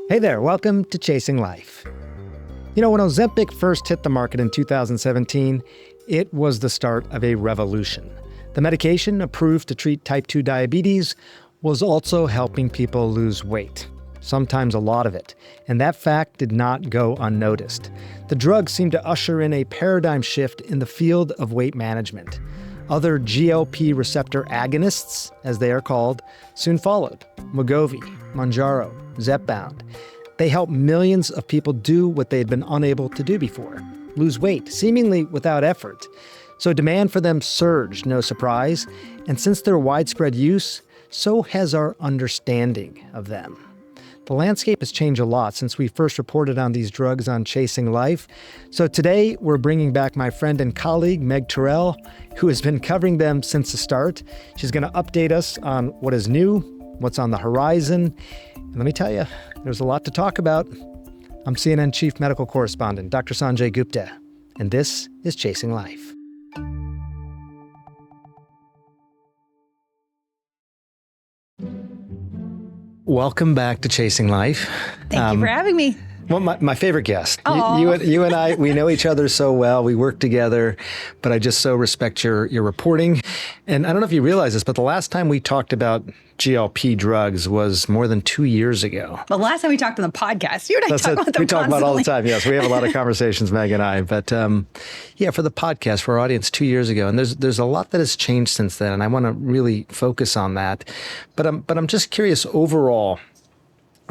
Hey there, welcome to Chasing Life. You know, when Ozempic first hit the market in 2017, it was the start of a revolution. The medication, approved to treat type 2 diabetes, was also helping people lose weight, sometimes a lot of it, and that fact did not go unnoticed. The drug seemed to usher in a paradigm shift in the field of weight management. Other GLP receptor agonists, as they are called, soon followed. Wegovy, Mounjaro, Zepbound. They helped millions of people do what they had been unable to do before, lose weight, seemingly without effort. So demand for them surged, no surprise, and since their widespread use, so has our understanding of them. The landscape has changed a lot since we first reported on these drugs on Chasing Life. So today, we're bringing back my friend and colleague, Meg Tirrell, who has been covering them since the start. She's going to update us on what is new, what's on the horizon. And let me tell you, there's a lot to talk about. I'm CNN Chief Medical Correspondent, Dr. Sanjay Gupta, and this is Chasing Life. Welcome back to Chasing Life. Thank you for having me. Well, my favorite guest. You and I, we know each other so well. We work together, but I just so respect your reporting. And I don't know if you realize this, but the last time we talked about GLP drugs was more than 2 years ago. The last time we talked on the podcast, you and I talk about them We talk about all the constantly. time. Yes, we have a lot of conversations, Meg and I. But yeah, for the podcast, for our audience 2 years ago, and there's a lot that has changed since then, and I want to really focus on that. But I'm just curious overall,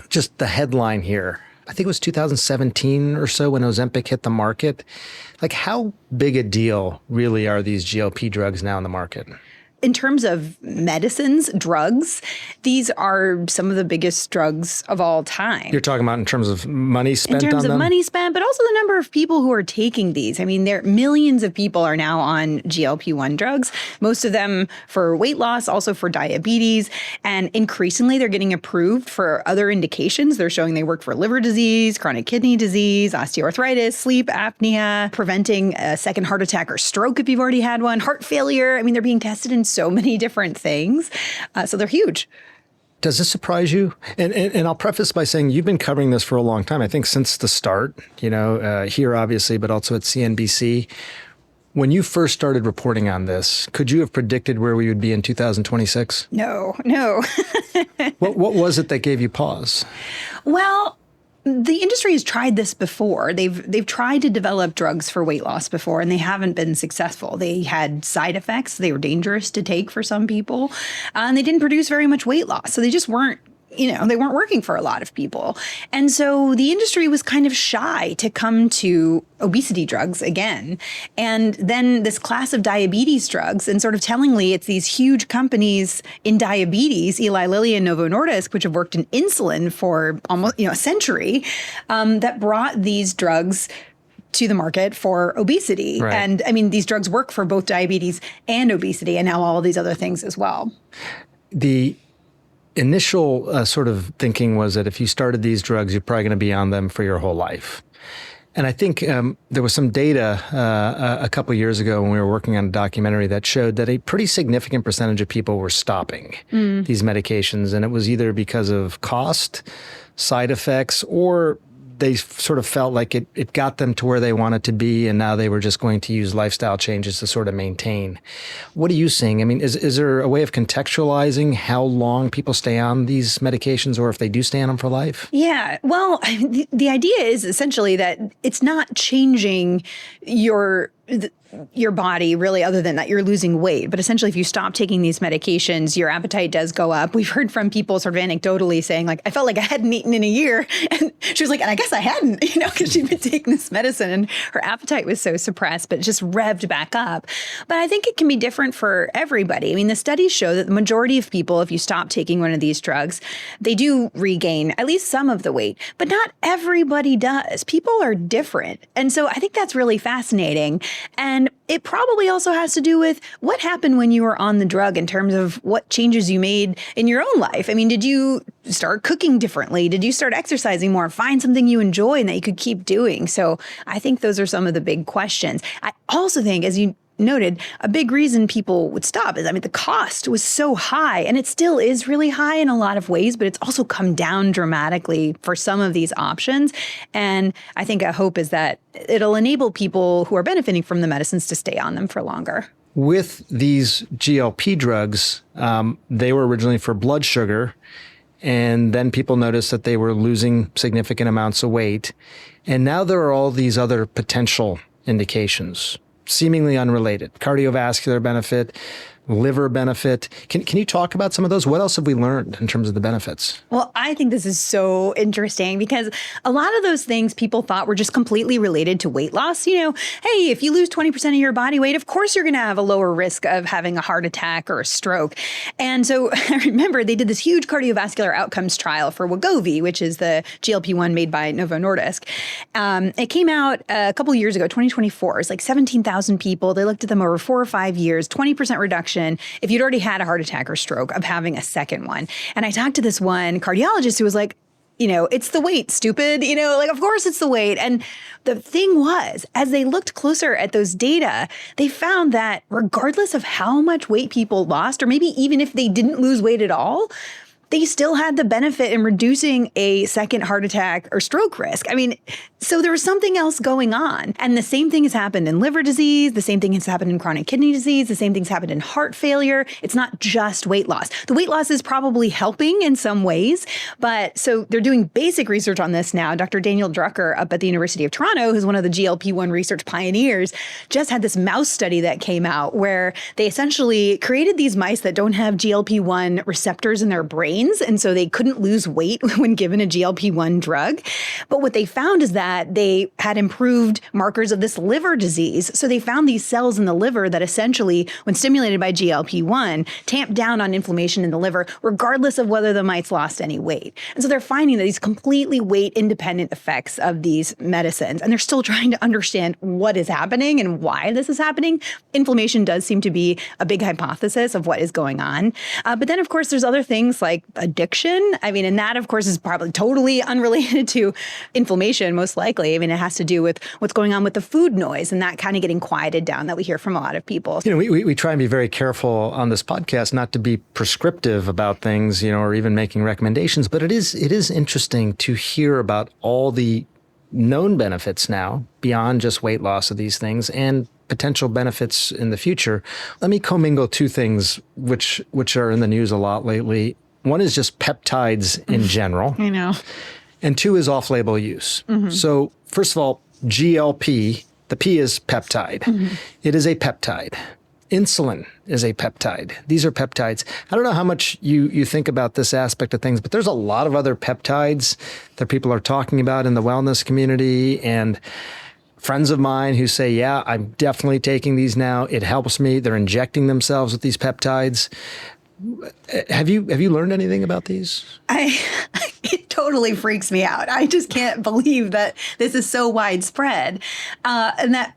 just the headline here. I think it was 2017 or so when Ozempic hit the market. Like, how big a deal really are these GLP drugs now in the market? In terms of medicines, drugs, these are some of the biggest drugs of all time. You're talking about in terms of money spent on them? In terms of money spent, but also the number of people who are taking these. I mean, millions of people are now on GLP-1 drugs, most of them for weight loss, also for diabetes. And increasingly, they're getting approved for other indications. They're showing they work for liver disease, chronic kidney disease, osteoarthritis, sleep apnea, preventing a second heart attack or stroke if you've already had one, heart failure. I mean, they're being tested in so many different things. So they're huge. Does this surprise you? And I'll preface by saying you've been covering this for a long time. I think since the start, here obviously, but also at CNBC. When you first started reporting on this, could you have predicted where we would be in 2026? No. What was it that gave you pause? Well, the industry has tried this before. They've tried to develop drugs for weight loss before, and they haven't been successful. They had side effects. They were dangerous to take for some people, and they didn't produce very much weight loss. So they just weren't, they weren't working for a lot of people. And so the industry was kind of shy to come to obesity drugs again. And then this class of diabetes drugs, and sort of tellingly, it's these huge companies in diabetes, Eli Lilly and Novo Nordisk, which have worked in insulin for almost a century, that brought these drugs to the market for obesity. Right. And I mean, these drugs work for both diabetes and obesity, and now all of these other things as well. The initial sort of thinking was that if you started these drugs, you're probably going to be on them for your whole life. And I think there was some data a couple of years ago when we were working on a documentary that showed that a pretty significant percentage of people were stopping these medications. And it was either because of cost, side effects, or they sort of felt like it got them to where they wanted to be, and now they were just going to use lifestyle changes to sort of maintain. What are you seeing? I mean, is there a way of contextualizing how long people stay on these medications, or if they do stay on them for life? Yeah, well, the idea is essentially that it's not changing your body really, other than that you're losing weight. But essentially, if you stop taking these medications, your appetite does go up. We've heard from people sort of anecdotally saying, like, I felt like I hadn't eaten in a year. And she was like, and I guess I hadn't, because she'd been taking this medicine and her appetite was so suppressed, but it just revved back up. But I think it can be different for everybody. I mean, the studies show that the majority of people, if you stop taking one of these drugs, they do regain at least some of the weight, but not everybody does. People are different. And so I think that's really fascinating. And it probably also has to do with what happened when you were on the drug in terms of what changes you made in your own life. I mean, did you start cooking differently? Did you start exercising more? Find something you enjoy and that you could keep doing? So I think those are some of the big questions. I also think, as you noted, a big reason people would stop is, the cost was so high, and it still is really high in a lot of ways, but it's also come down dramatically for some of these options. And I think a hope is that it'll enable people who are benefiting from the medicines to stay on them for longer. With these GLP drugs, they were originally for blood sugar, and then people noticed that they were losing significant amounts of weight. And now there are all these other potential indications, seemingly unrelated: cardiovascular benefit, liver benefit. Can you talk about some of those? What else have we learned in terms of the benefits? Well, I think this is so interesting because a lot of those things people thought were just completely related to weight loss. Hey, if you lose 20% of your body weight, of course you're going to have a lower risk of having a heart attack or a stroke. And so I remember they did this huge cardiovascular outcomes trial for Wegovy, which is the GLP-1 made by Novo Nordisk. It came out a couple of years ago, 2024. It's like 17,000 people. They looked at them over 4 or 5 years, 20% reduction if you'd already had a heart attack or stroke of having a second one. And I talked to this one cardiologist who was like, it's the weight, stupid, of course it's the weight. And the thing was, as they looked closer at those data, they found that regardless of how much weight people lost, or maybe even if they didn't lose weight at all, they still had the benefit in reducing a second heart attack or stroke risk. So there was something else going on. And the same thing has happened in liver disease. The same thing has happened in chronic kidney disease. The same thing's happened in heart failure. It's not just weight loss. The weight loss is probably helping in some ways. But so they're doing basic research on this now. Dr. Daniel Drucker up at the University of Toronto, who's one of the GLP-1 research pioneers, just had this mouse study that came out where they essentially created these mice that don't have GLP-1 receptors in their brain. And so they couldn't lose weight when given a GLP-1 drug. But what they found is that they had improved markers of this liver disease. So they found these cells in the liver that essentially, when stimulated by GLP-1, tamped down on inflammation in the liver, regardless of whether the mice lost any weight. And so they're finding that these completely weight-independent effects of these medicines. And they're still trying to understand what is happening and why this is happening. Inflammation does seem to be a big hypothesis of what is going on. But then, of course, there's other things like addiction. And that, of course, is probably totally unrelated to inflammation, most likely. It has to do with what's going on with the food noise and that kind of getting quieted down that we hear from a lot of people. We try and be very careful on this podcast not to be prescriptive about things, or even making recommendations. But it is interesting to hear about all the known benefits now beyond just weight loss of these things and potential benefits in the future. Let me commingle two things which are in the news a lot lately. One is just peptides in general. I know. And two is off-label use. Mm-hmm. So first of all, GLP, the P is peptide. Mm-hmm. It is a peptide. Insulin is a peptide. These are peptides. I don't know how much you think about this aspect of things, but there's a lot of other peptides that people are talking about in the wellness community, and friends of mine who say, yeah, I'm definitely taking these now. It helps me. They're injecting themselves with these peptides. Have you learned anything about these? It totally freaks me out. I just can't believe that this is so widespread, and that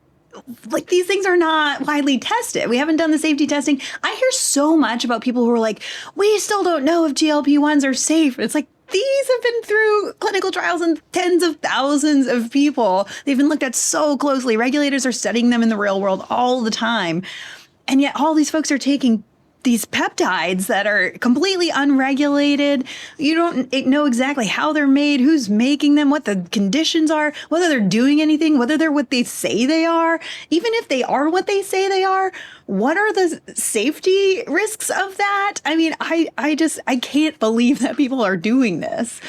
these things are not widely tested. We haven't done the safety testing. I hear so much about people who are like, we still don't know if GLP-1s are safe. It's like, these have been through clinical trials in tens of thousands of people. They've been looked at so closely. Regulators are studying them in the real world all the time. And yet all these folks are taking these peptides that are completely unregulated. You don't know exactly how they're made, who's making them, what the conditions are, whether they're doing anything, whether they're what they say they are. Even if they are what they say they are, what are the safety risks of that? I can't believe that people are doing this.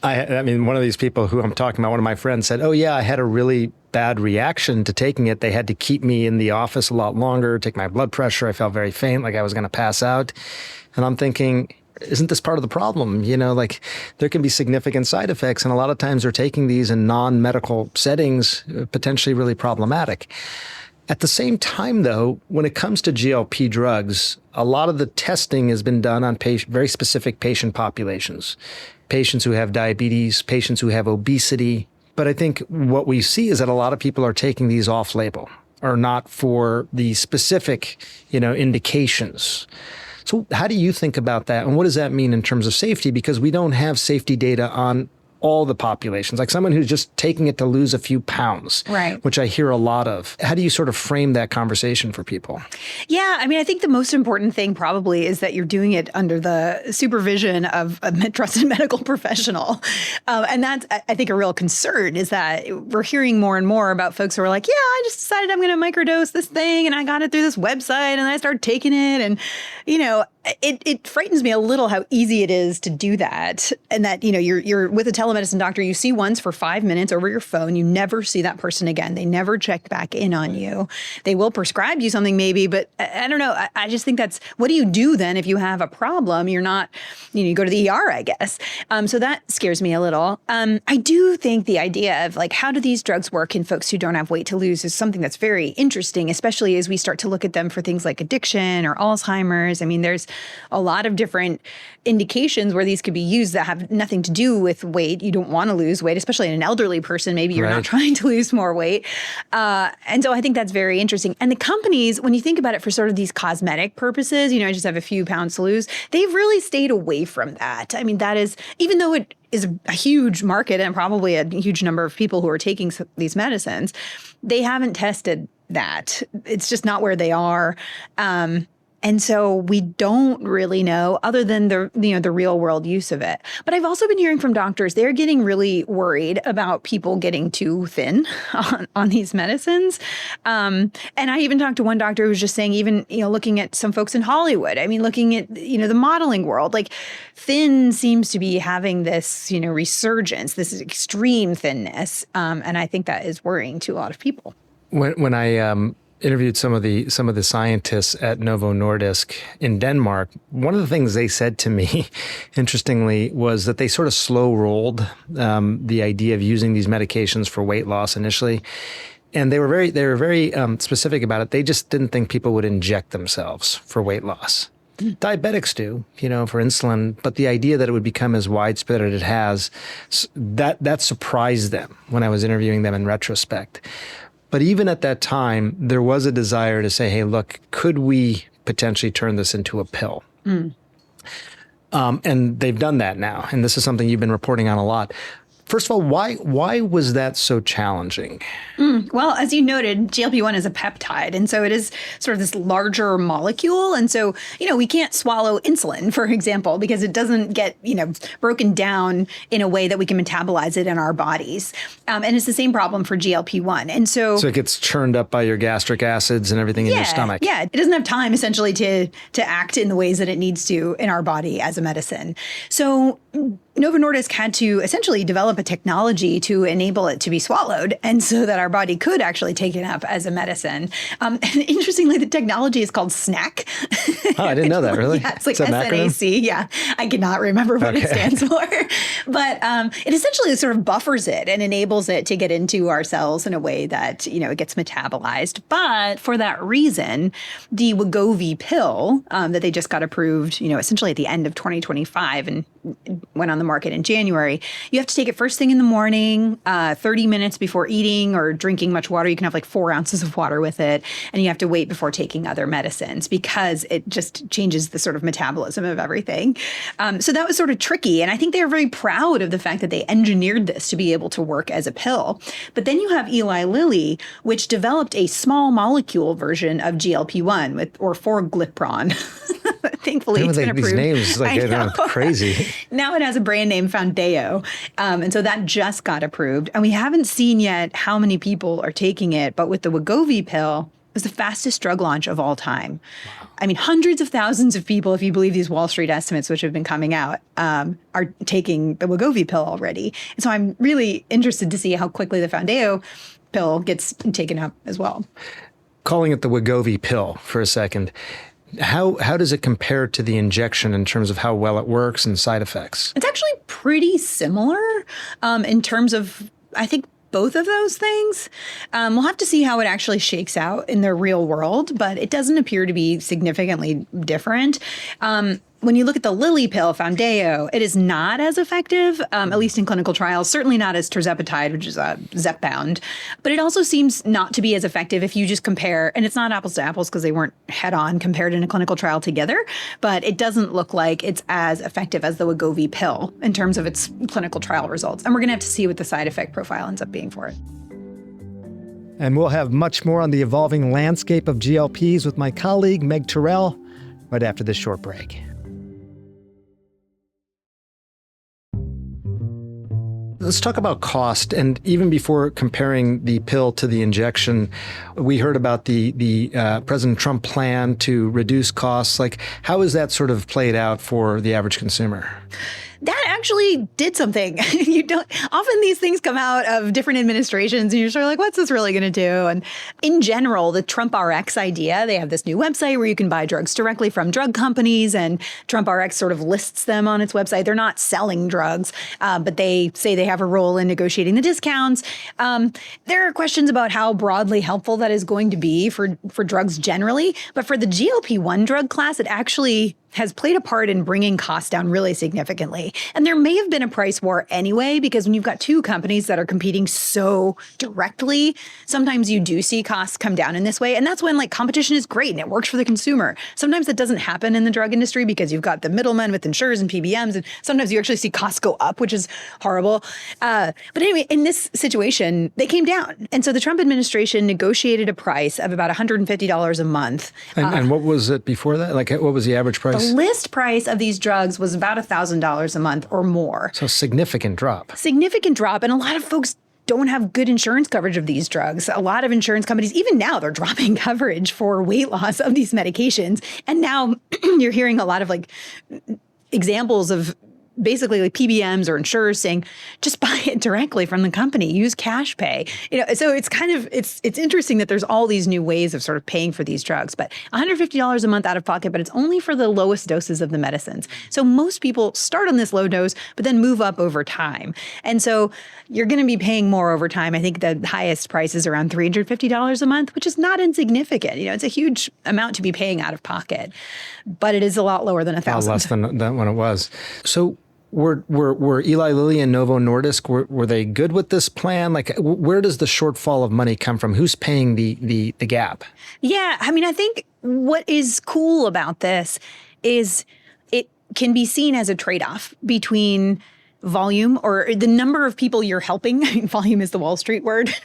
One of these people who I'm talking about, one of my friends said, oh yeah, I had a really bad reaction to taking it. They had to keep me in the office a lot longer, take my blood pressure. I felt very faint, like I was going to pass out. And I'm thinking, isn't this part of the problem? There can be significant side effects. And a lot of times they're taking these in non-medical settings, potentially really problematic. At the same time, though, when it comes to GLP drugs, a lot of the testing has been done on very specific patient populations. Patients who have diabetes, patients who have obesity. But I think what we see is that a lot of people are taking these off-label or not for the specific, indications. So how do you think about that? And what does that mean in terms of safety? Because we don't have safety data on all the populations, like someone who's just taking it to lose a few pounds, right, which I hear a lot of. How do you sort of frame that conversation for people? Yeah, I mean, I think the most important thing probably is that you're doing it under the supervision of a trusted medical professional. And that's, I think, a real concern is that we're hearing more and more about folks who are like, yeah, I just decided I'm going to microdose this thing and I got it through this website and I started taking it. And, you know, it frightens me a little how easy it is to do that. And that, you know, you're with a telemedicine doctor, you see once for 5 minutes over your phone, you never see that person again. They never check back in on you. They will prescribe you something maybe, but I don't know. I just think that's, what do you do then if you have a problem? You're not, you go to the ER, I guess. So that scares me a little. I do think the idea of like, how do these drugs work in folks who don't have weight to lose is something that's very interesting, especially as we start to look at them for things like addiction or Alzheimer's. I mean, there's a lot of different indications where these could be used that have nothing to do with weight. You don't want to lose weight, especially in an elderly person. Maybe you're not trying to lose more weight. And so I think that's very interesting. And the companies, when you think about it for sort of these cosmetic purposes, I just have a few pounds to lose, they've really stayed away from that. I mean, that is, even though it is a huge market and probably a huge number of people who are taking these medicines, they haven't tested that. It's just not where they are. And so we don't really know, other than the real world use of it. But I've also been hearing from doctors, they're getting really worried about people getting too thin on these medicines. And I even talked to one doctor who was just saying, even, looking at some folks in Hollywood, I mean, looking at, the modeling world, like thin seems to be having this, resurgence, this extreme thinness. And I think that is worrying to a lot of people. When I interviewed some of the scientists at Novo Nordisk in Denmark, one of the things they said to me, interestingly, was that they sort of slow rolled the idea of using these medications for weight loss initially, and they were very specific about it. They just didn't think people would inject themselves for weight loss. Diabetics do, for insulin, but the idea that it would become as widespread as it has, that surprised them when I was interviewing them in retrospect. But even at that time, there was a desire to say, hey, look, could we potentially turn this into a pill? And they've done that now. And this is something you've been reporting on a lot. First of all, why was that so challenging? Well, as you noted, GLP-1 is a peptide. And so it is sort of this larger molecule. And so, we can't swallow insulin, for example, because it doesn't get, broken down in a way that we can metabolize it in our bodies. And it's the same problem for GLP-1. And so it gets churned up by your gastric acids and everything in your stomach. Yeah, it doesn't have time essentially to act in the ways that it needs to in our body as a medicine. So Novo Nordisk had to essentially develop a technology to enable it to be swallowed, and so that our body could actually take it up as a medicine. And interestingly, the technology is called SNAC. Oh, I didn't know that, really? Yeah, it's like SNAC. Yeah, I cannot remember what it stands for. But it essentially sort of buffers it and enables it to get into our cells in a way that, it gets metabolized. But for that reason, the Wegovy pill that they just got approved, essentially at the end of 2025 and went on the market in January, you have to take it first thing in the morning, 30 minutes before eating or drinking much water. You can have like 4 ounces of water with it. And you have to wait before taking other medicines because it just changes the sort of metabolism of everything. So that was sort of tricky. And I think they were very proud of the fact that they engineered this to be able to work as a pill. But then you have Eli Lilly, which developed a small molecule version of GLP-1 or forglipron. Thankfully, it's been approved. These names, they're crazy. Now it has a brand name, Foundeo. And so that just got approved. And we haven't seen yet how many people are taking it. But with the Wegovy pill, it was the fastest drug launch of all time. Wow. I mean, hundreds of thousands of people, if you believe these Wall Street estimates, which have been coming out, are taking the Wegovy pill already. And so I'm really interested to see how quickly the Foundeo pill gets taken up as well. Calling it the Wegovy pill for a second, how does it compare to the injection in terms of how well it works and side effects? It's actually pretty similar in terms of, I think, both of those things. We'll have to see how it actually shakes out in the real world, but it doesn't appear to be significantly different. when you look at the Lilly pill, Foundayo, it is not as effective, at least in clinical trials, certainly not as tirzepatide, which is Zepbound. But it also seems not to be as effective if you just compare, and it's not apples to apples because they weren't head-on compared in a clinical trial together, but it doesn't look like it's as effective as the Wegovy pill in terms of its clinical trial results. And we're going to have to see what the side effect profile ends up being for it. And we'll have much more on the evolving landscape of GLPs with my colleague, Meg Tirrell, right after this short break. Let's talk about cost. And even before comparing the pill to the injection, we heard about the President Trump plan to reduce costs. Like, how is that sort of played out for the average consumer? That actually did something. Often these things come out of different administrations and you're sort of like, what's this really going to do? And in general, the Trump RX idea, they have this new website where you can buy drugs directly from drug companies, and Trump RX sort of lists them on its website. They're not selling drugs, but they say they have a role in negotiating the discounts. There are questions about how broadly helpful that is going to be for drugs generally, but for the GLP-1 drug class, it actually has played a part in bringing costs down really significantly. And there may have been a price war anyway, because when you've got two companies that are competing so directly, sometimes you do see costs come down in this way. And that's when competition is great and it works for the consumer. Sometimes that doesn't happen in the drug industry because you've got the middlemen with insurers and PBMs, and sometimes you actually see costs go up, which is horrible. But anyway, in this situation, they came down. And so the Trump administration negotiated a price of about $150 a month. And what was it before that? What was the average price? The list price of these drugs was about $1,000 a month or more. So significant drop. Significant drop. And a lot of folks don't have good insurance coverage of these drugs. A lot of insurance companies, even now, they're dropping coverage for weight loss of these medications. And now you're hearing a lot of examples of basically PBMs or insurers saying, just buy it directly from the company, use cash pay. So it's kind of, it's interesting that there's all these new ways of sort of paying for these drugs, but $150 a month out of pocket, but it's only for the lowest doses of the medicines. So most people start on this low dose, but then move up over time. And so you're going to be paying more over time. I think the highest price is around $350 a month, which is not insignificant. It's a huge amount to be paying out of pocket, but it is a lot lower than $1,000. Less than that when it was. So Were Eli Lilly and Novo Nordisk, were they good with this plan? Where does the shortfall of money come from? Who's paying the gap? Yeah, I think what is cool about this is it can be seen as a trade-off between volume, or the number of people you're helping. Volume is the Wall Street word.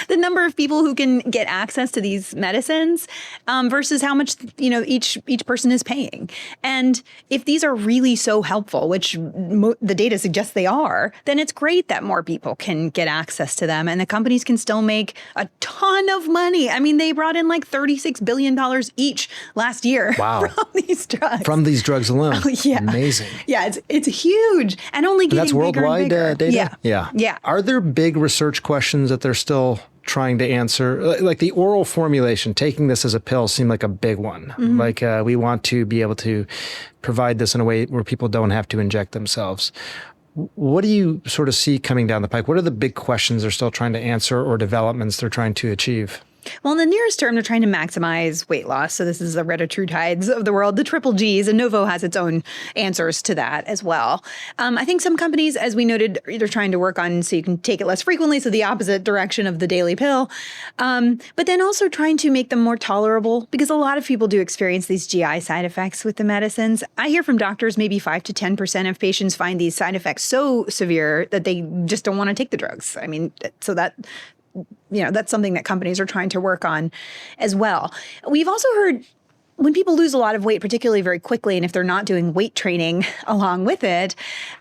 The number of people who can get access to these medicines versus how much each person is paying. And if these are really so helpful, which the data suggests they are, then it's great that more people can get access to them, and the companies can still make a ton of money. They brought in $36 billion each last year. Wow. From these drugs. From these drugs alone. Oh, yeah. Amazing. Yeah, it's huge. And only getting that's bigger worldwide and bigger. data? Yeah. Are there big research questions that they're still trying to answer? Like the oral formulation, taking this as a pill seemed like a big one. Mm-hmm. We want to be able to provide this in a way where people don't have to inject themselves. What do you sort of see coming down the pike? What are the big questions they're still trying to answer or developments they're trying to achieve? Well, in the nearest term, they're trying to maximize weight loss. So this is the retatrutides of the world, the triple Gs, and Novo has its own answers to that as well. I think some companies, as we noted, they're trying to work on so you can take it less frequently, so the opposite direction of the daily pill. But then also trying to make them more tolerable, because a lot of people do experience these GI side effects with the medicines. I hear from doctors maybe 5 to 10% of patients find these side effects so severe that they just don't want to take the drugs. So that's something that companies are trying to work on as well. We've also heard when people lose a lot of weight, particularly very quickly, and if they're not doing weight training along with it,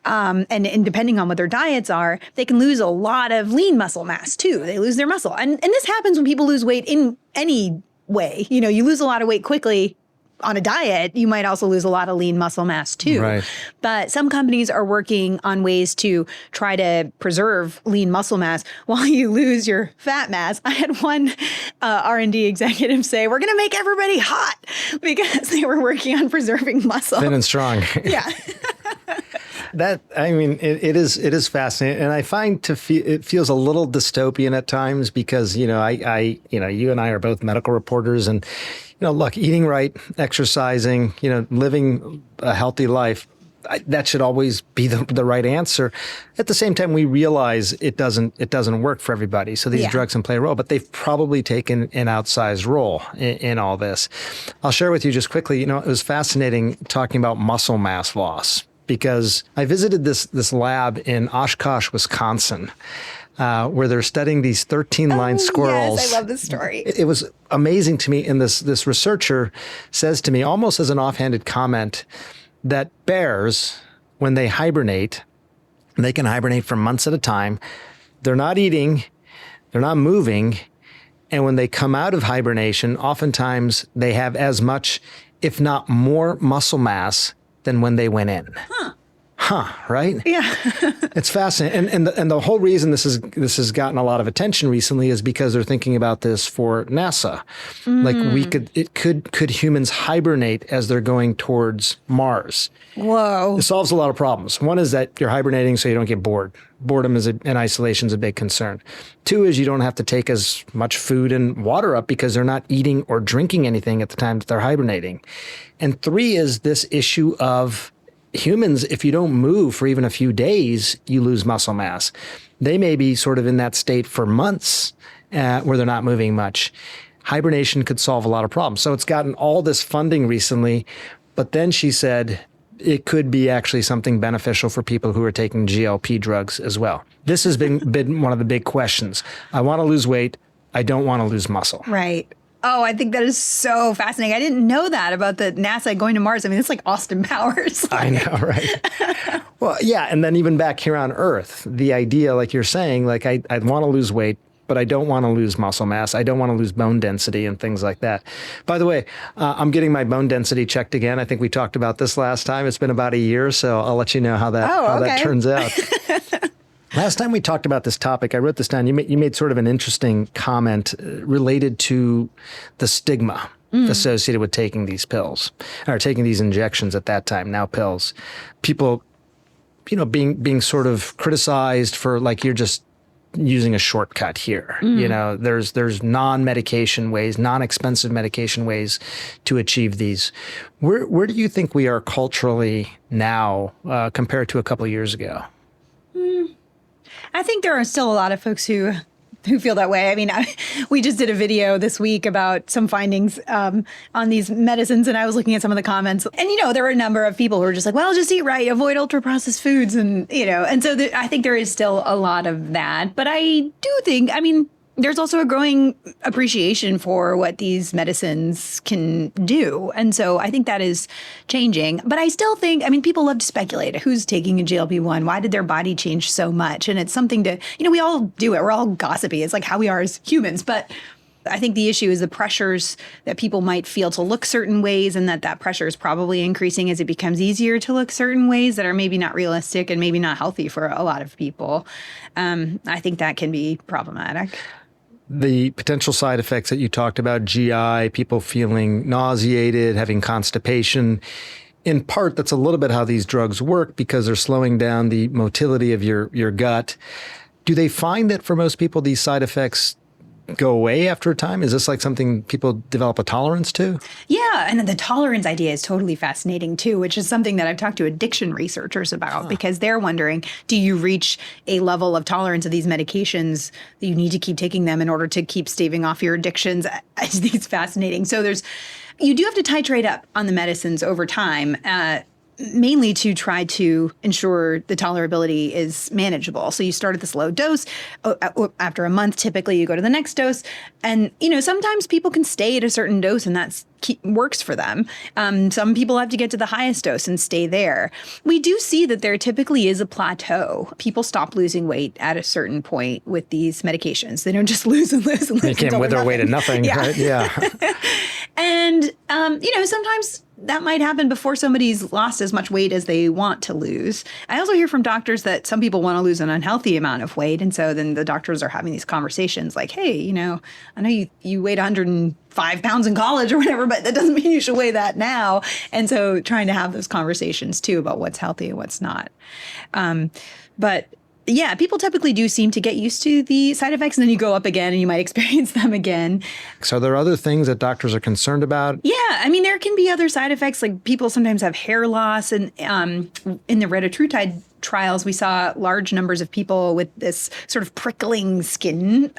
and depending on what their diets are, they can lose a lot of lean muscle mass too. They lose their muscle. And this happens when people lose weight in any way. You lose a lot of weight quickly on a diet, you might also lose a lot of lean muscle mass too. Right. But some companies are working on ways to try to preserve lean muscle mass while you lose your fat mass. I had one R&D executive say, we're going to make everybody hot, because they were working on preserving muscle. Thin and strong. Yeah. It is fascinating, and I find it feels a little dystopian at times because you and I are both medical reporters, and look, eating right, exercising, living a healthy life, that should always be the right answer. At the same time, we realize it doesn't work for everybody. So these drugs can play a role, but they've probably taken an outsized role in all this. I'll share with you just quickly, it was fascinating talking about muscle mass loss, because I visited this lab in Oshkosh, Wisconsin, where they're studying these 13-line squirrels. Yes, I love this story. It was amazing to me. And this researcher says to me, almost as an offhanded comment, that bears, when they hibernate, they can hibernate for months at a time. They're not eating, they're not moving. And when they come out of hibernation, oftentimes they have as much, if not more, muscle mass than when they went in. Right? Yeah. It's fascinating. And the whole reason this has gotten a lot of attention recently is because they're thinking about this for NASA. Like could humans hibernate as they're going towards Mars? Whoa. It solves a lot of problems. One is that you're hibernating so you don't get bored. Boredom and isolation is a big concern. Two is you don't have to take as much food and water up because they're not eating or drinking anything at the time that they're hibernating. And three is this issue of humans, if you don't move for even a few days, you lose muscle mass. They may be sort of in that state for months where they're not moving much. Hibernation could solve a lot of problems. So it's gotten all this funding recently, but then she said it could be actually something beneficial for people who are taking GLP drugs as well. This has been one of the big questions. I want to lose weight. I don't want to lose muscle. Right. Oh, I think that is so fascinating. I didn't know that about the NASA going to Mars. I mean, it's like Austin Powers. I know, right? Well, yeah. And then even back here on Earth, the idea, like you're saying, like I want to lose weight, but I don't want to lose muscle mass. I don't want to lose bone density and things like that. By the way, I'm getting my bone density checked again. I think we talked about this last time. It's been about a year, so I'll let you know how that turns out. Last time we talked about this topic, I wrote this down. You made sort of an interesting comment related to the stigma associated with taking these pills, or taking these injections at that time, now pills. People, being sort of criticized for, like, you're just using a shortcut here. There's non-medication ways, non-expensive medication ways to achieve these. Where do you think we are culturally now compared to a couple of years ago? I think there are still a lot of folks who feel that way. I mean, we just did a video this week about some findings on these medicines, and I was looking at some of the comments. And, there were a number of people who were just like, well, just eat right, avoid ultra-processed foods. And, and so I think there is still a lot of that. But I do think, there's also a growing appreciation for what these medicines can do. And so I think that is changing. But I still think, people love to speculate. Who's taking a GLP-1? Why did their body change so much? And it's something to, we all do it. We're all gossipy. It's like how we are as humans. But I think the issue is the pressures that people might feel to look certain ways, and that pressure is probably increasing as it becomes easier to look certain ways that are maybe not realistic and maybe not healthy for a lot of people. I think that can be problematic. The potential side effects that you talked about, GI, people feeling nauseated, having constipation, in part, that's a little bit how these drugs work because they're slowing down the motility of your gut. Do they find that for most people, these side effects go away after a time? Is this like something people develop a tolerance to? Yeah, and the tolerance idea is totally fascinating too, which is something that I've talked to addiction researchers about because they're wondering, do you reach a level of tolerance of these medications that you need to keep taking them in order to keep staving off your addictions? I just think it's fascinating. So you do have to titrate up on the medicines over time. Mainly to try to ensure the tolerability is manageable. So you start at this low dose. After a month, typically you go to the next dose. And, sometimes people can stay at a certain dose and that works for them. Some people have to get to the highest dose and stay there. We do see that there typically is a plateau. People stop losing weight at a certain point with these medications. They don't just lose and lose and lose. They can't wither away to nothing, right? Yeah. And, sometimes that might happen before somebody's lost as much weight as they want to lose. I also hear from doctors that some people want to lose an unhealthy amount of weight. And so then the doctors are having these conversations like, hey, I know you weighed 105 pounds in college or whatever, but that doesn't mean you should weigh that now. And so trying to have those conversations too about what's healthy and what's not. But Yeah, people typically do seem to get used to the side effects, and then you go up again and you might experience them again. So are there other things that doctors are concerned about? Yeah, I mean, there can be other side effects, like people sometimes have hair loss. And in the retatrutide trials, we saw large numbers of people with this sort of prickling skin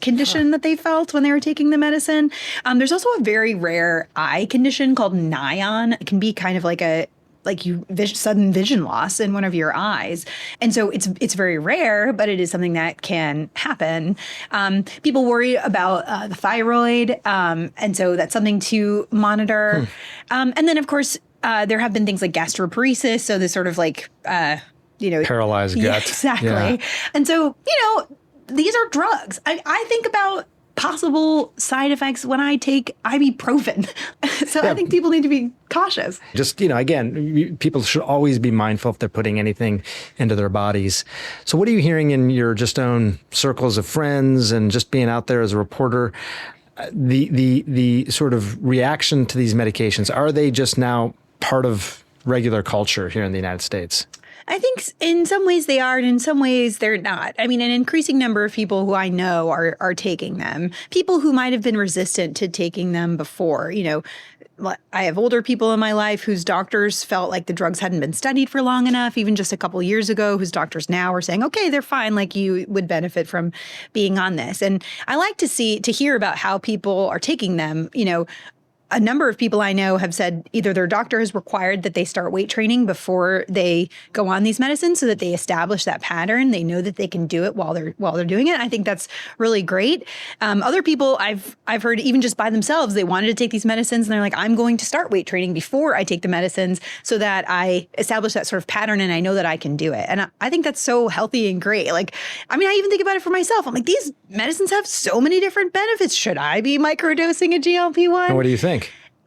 condition that they felt when they were taking the medicine. There's also a very rare eye condition called NION. It can be kind of like sudden vision loss in one of your eyes. And so it's very rare, but it is something that can happen. People worry about the thyroid. And so that's something to monitor. And then, of course, there have been things like gastroparesis. So this sort of paralyzed gut. Yeah, exactly. Yeah. And so, these are drugs. I think about possible side effects when I take ibuprofen. So I think people need to be cautious. Just, again, people should always be mindful if they're putting anything into their bodies. So what are you hearing in your just own circles of friends and just being out there as a reporter? The sort of reaction to these medications, are they just now part of regular culture here in the United States? I think in some ways they are, and in some ways they're not. I mean, an increasing number of people who I know are taking them. People who might have been resistant to taking them before. I have older people in my life whose doctors felt like the drugs hadn't been studied for long enough, even just a couple of years ago, whose doctors now are saying, okay, they're fine, like you would benefit from being on this. And I like to hear about how people are taking them. A number of people I know have said either their doctor has required that they start weight training before they go on these medicines so that they establish that pattern. They know that they can do it while they're doing it. I think that's really great. Other people I've heard even just by themselves, they wanted to take these medicines and they're like, I'm going to start weight training before I take the medicines so that I establish that sort of pattern and I know that I can do it. And I think that's so healthy and great. I even think about it for myself. I'm like, these medicines have so many different benefits. Should I be microdosing a GLP-1? And what do you think?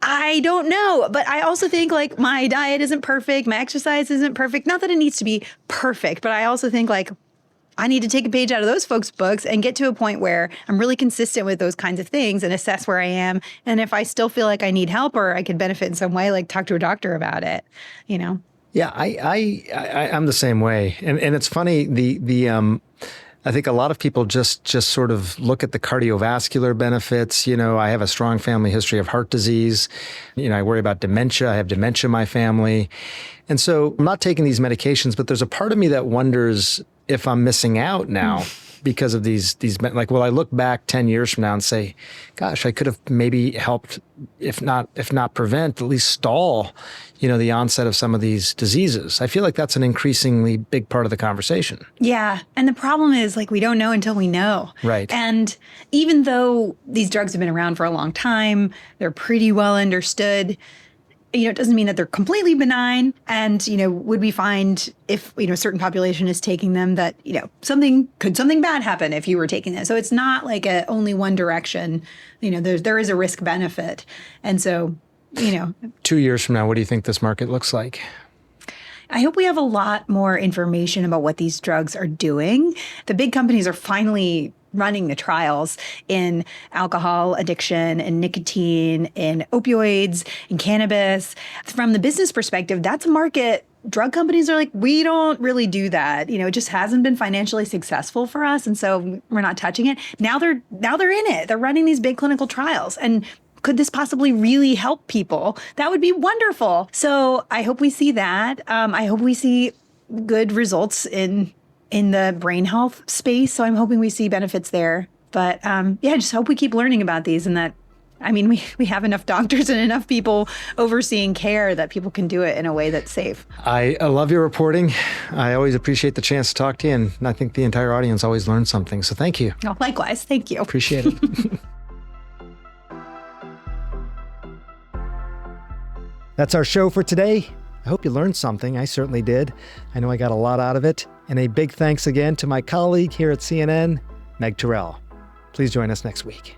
I don't know, but I also think my diet isn't perfect, my exercise isn't perfect. Not that it needs to be perfect, but I also think I need to take a page out of those folks' books and get to a point where I'm really consistent with those kinds of things and assess where I am. And if I still feel like I need help or I could benefit in some way, talk to a doctor about it, Yeah, I'm the same way. And it's funny, I think a lot of people just sort of look at the cardiovascular benefits. I have a strong family history of heart disease. I worry about dementia. I have dementia in my family. And so I'm not taking these medications, but there's a part of me that wonders if I'm missing out now because of these, will I look back 10 years from now and say, gosh, I could have maybe helped, if not prevent, at least stall, the onset of some of these diseases. I feel like that's an increasingly big part of the conversation. Yeah. And the problem is we don't know until we know. Right. And even though these drugs have been around for a long time, they're pretty well understood. It doesn't mean that they're completely benign. And, would we find if, a certain population is taking them that, something bad happen if you were taking them? So it's not only one direction. There is a risk benefit. And so, 2 years from now, what do you think this market looks like? I hope we have a lot more information about what these drugs are doing. The big companies are finally running the trials in alcohol addiction and nicotine and opioids and cannabis. From the business perspective, that's a market drug companies are like, we don't really do that. It just hasn't been financially successful for us. And so we're not touching it. Now they're in it. They're running these big clinical trials. And could this possibly really help people? That would be wonderful. So I hope we see that. I hope we see good results in the brain health space. So I'm hoping we see benefits there. But I just hope we keep learning about these and that, we have enough doctors and enough people overseeing care that people can do it in a way that's safe. I love your reporting. I always appreciate the chance to talk to you. And I think the entire audience always learns something. So thank you. Oh, likewise. Thank you. Appreciate it. That's our show for today. I hope you learned something. I certainly did. I know I got a lot out of it. And a big thanks again to my colleague here at CNN, Meg Tirrell. Please join us next week.